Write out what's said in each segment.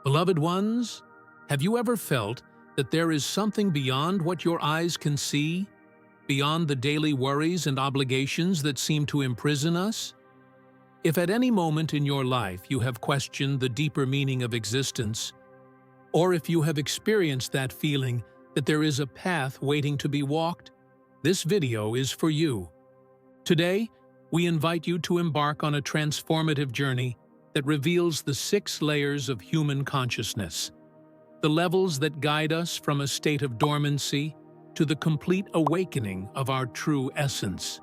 Beloved ones, have you ever felt that there is something beyond what your eyes can see, beyond the daily worries and obligations that seem to imprison us? If at any moment in your life you have questioned the deeper meaning of existence, or if you have experienced that feeling that there is a path waiting to be walked, this video is for you. Today, we invite you to embark on a transformative journey that reveals the 6 layers of human consciousness, the levels that guide us from a state of dormancy to the complete awakening of our true essence.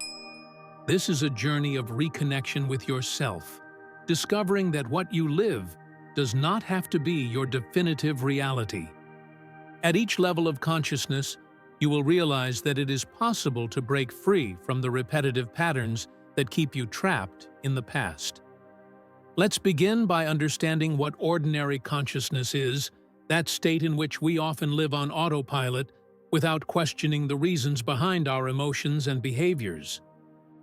This is a journey of reconnection with yourself, discovering that what you live does not have to be your definitive reality. At each level of consciousness, you will realize that it is possible to break free from the repetitive patterns that keep you trapped in the past. Let's begin by understanding what ordinary consciousness is, that state in which we often live on autopilot without questioning the reasons behind our emotions and behaviors.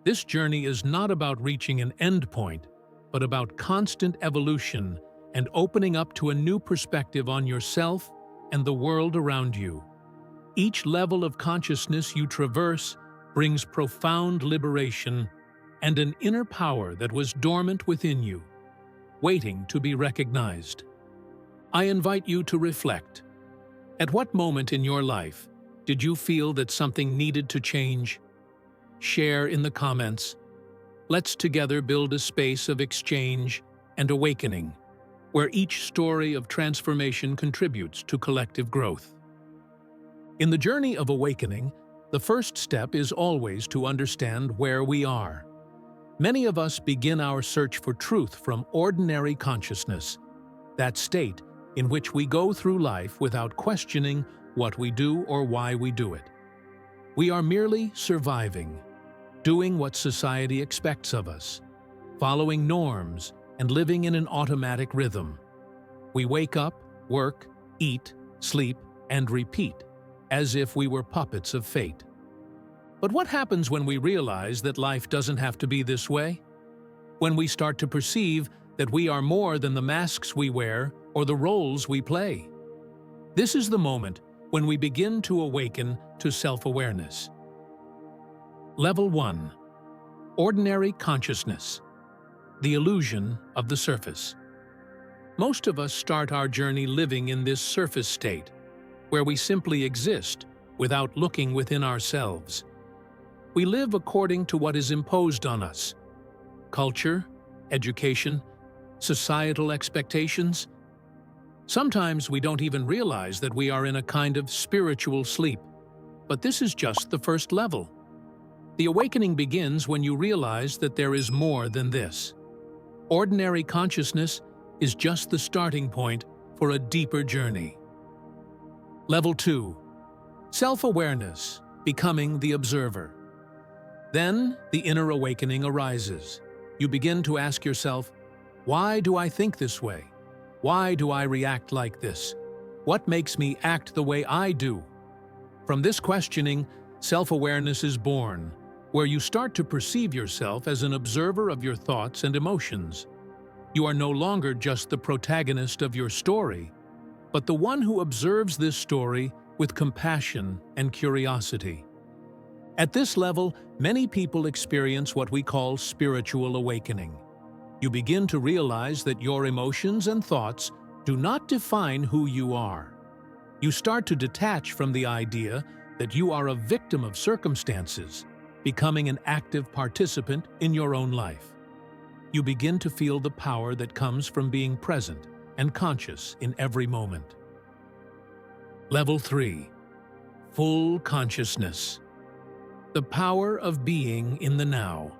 This journey is not about reaching an endpoint, but about constant evolution and opening up to a new perspective on yourself and the world around you. Each level of consciousness you traverse brings profound liberation and an inner power that was dormant within you, waiting to be recognized. I invite you to reflect. At what moment in your life did you feel that something needed to change? Share in the comments. Let's together build a space of exchange and awakening, where each story of transformation contributes to collective growth. In the journey of awakening, the first step is always to understand where we are. Many of us begin our search for truth from ordinary consciousness, that state in which we go through life without questioning what we do or why we do it. We are merely surviving, doing what society expects of us, following norms, and living in an automatic rhythm. We wake up, work, eat, sleep, and repeat, as if we were puppets of fate. But what happens when we realize that life doesn't have to be this way? When we start to perceive that we are more than the masks we wear or the roles we play. This is the moment when we begin to awaken to self-awareness. Level 1. Ordinary consciousness. The illusion of the surface. Most of us start our journey living in this surface state, where we simply exist without looking within ourselves. We live according to what is imposed on us: culture, education, societal expectations. Sometimes we don't even realize that we are in a kind of spiritual sleep, but this is just the first level. The awakening begins when you realize that there is more than this. Ordinary consciousness is just the starting point for a deeper journey. Level 2. Self-awareness, becoming the observer. Then, the inner awakening arises. You begin to ask yourself, why do I think this way? Why do I react like this? What makes me act the way I do? From this questioning, self-awareness is born, where you start to perceive yourself as an observer of your thoughts and emotions. You are no longer just the protagonist of your story, but the one who observes this story with compassion and curiosity. At this level, many people experience what we call spiritual awakening. You begin to realize that your emotions and thoughts do not define who you are. You start to detach from the idea that you are a victim of circumstances, becoming an active participant in your own life. You begin to feel the power that comes from being present and conscious in every moment. Level 3. Full consciousness. The power of being in the now.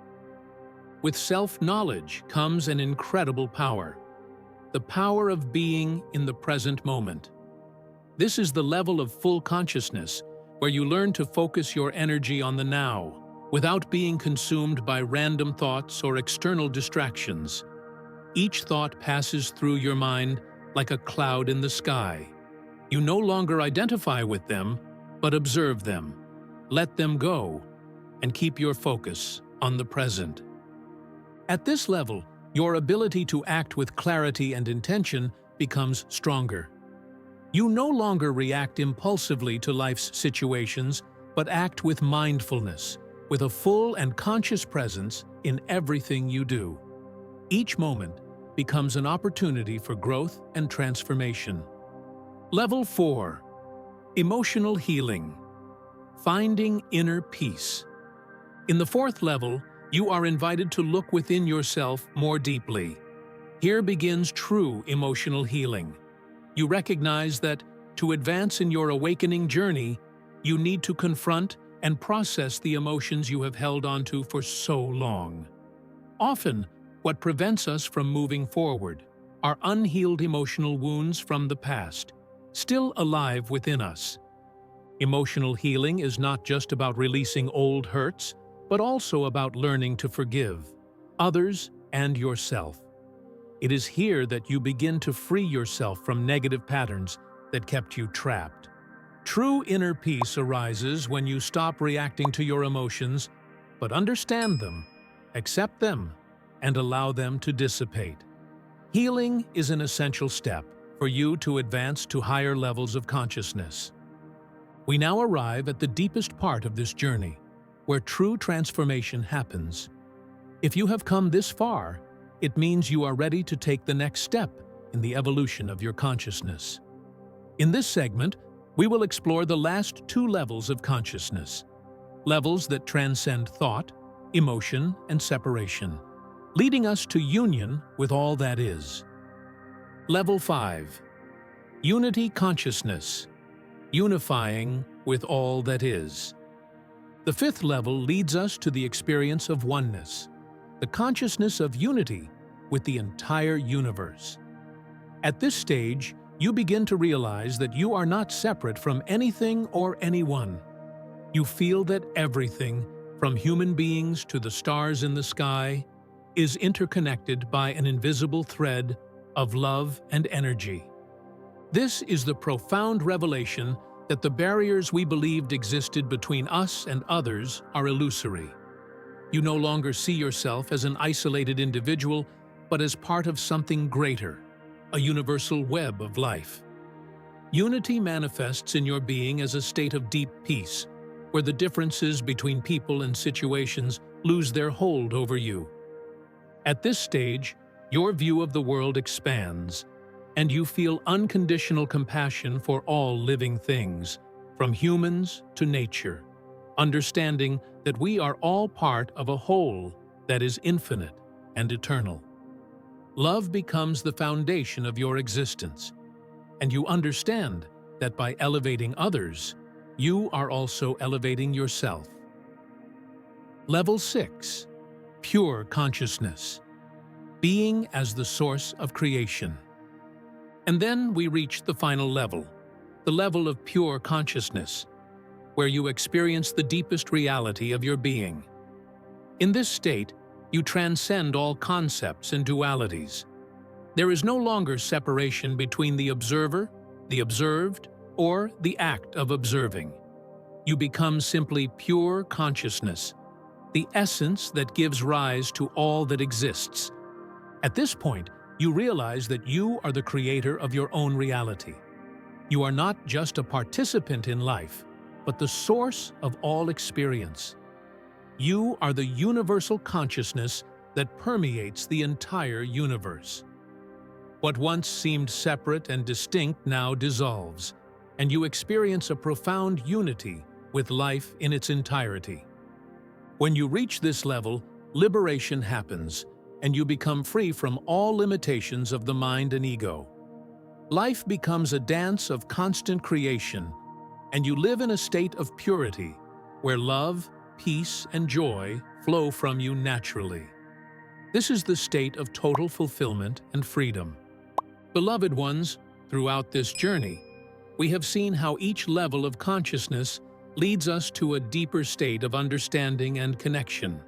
With self-knowledge comes an incredible power. The power of being in the present moment. This is the level of full consciousness where you learn to focus your energy on the now, without being consumed by random thoughts or external distractions. Each thought passes through your mind like a cloud in the sky. You no longer identify with them, but observe them, let them go, and keep your focus on the present. At this level, your ability to act with clarity and intention becomes stronger. You no longer react impulsively to life's situations, but act with mindfulness, with a full and conscious presence in everything you do. Each moment becomes an opportunity for growth and transformation. Level 4. Emotional healing. Finding inner peace. In the fourth level, you are invited to look within yourself more deeply. Here begins true emotional healing. You recognize that to advance in your awakening journey, you need to confront and process the emotions you have held onto for so long. Often, what prevents us from moving forward are unhealed emotional wounds from the past, still alive within us. Emotional healing is not just about releasing old hurts, but also about learning to forgive others and yourself. It is here that you begin to free yourself from negative patterns that kept you trapped. True inner peace arises when you stop reacting to your emotions, but understand them, accept them, and allow them to dissipate. Healing is an essential step for you to advance to higher levels of consciousness. We now arrive at the deepest part of this journey, where true transformation happens. If you have come this far, it means you are ready to take the next step in the evolution of your consciousness. In this segment, we will explore the last two levels of consciousness, levels that transcend thought, emotion, and separation, leading us to union with all that is. Level 5. Unity consciousness, unifying with all that is. The fifth level leads us to the experience of oneness, the consciousness of unity with the entire universe. At this stage, you begin to realize that you are not separate from anything or anyone. You feel that everything, from human beings to the stars in the sky, is interconnected by an invisible thread of love and energy. This is the profound revelation that the barriers we believed existed between us and others are illusory. You no longer see yourself as an isolated individual, but as part of something greater, a universal web of life. Unity manifests in your being as a state of deep peace, where the differences between people and situations lose their hold over you. At this stage, your view of the world expands, and you feel unconditional compassion for all living things, from humans to nature, understanding that we are all part of a whole that is infinite and eternal. Love becomes the foundation of your existence, and you understand that by elevating others, you are also elevating yourself. Level 6. Pure consciousness, being as the source of creation. And then we reach the final level, the level of pure consciousness, where you experience the deepest reality of your being. In this state, you transcend all concepts and dualities. There is no longer separation between the observer, the observed, or the act of observing. You become simply pure consciousness, the essence that gives rise to all that exists. At this point, you realize that you are the creator of your own reality. You are not just a participant in life, but the source of all experience. You are the universal consciousness that permeates the entire universe. What once seemed separate and distinct now dissolves, and you experience a profound unity with life in its entirety. When you reach this level, liberation happens, and you become free from all limitations of the mind and ego. Life becomes a dance of constant creation, and you live in a state of purity, where love, peace, and joy flow from you naturally. This is the state of total fulfillment and freedom. Beloved ones, throughout this journey, we have seen how each level of consciousness leads us to a deeper state of understanding and connection.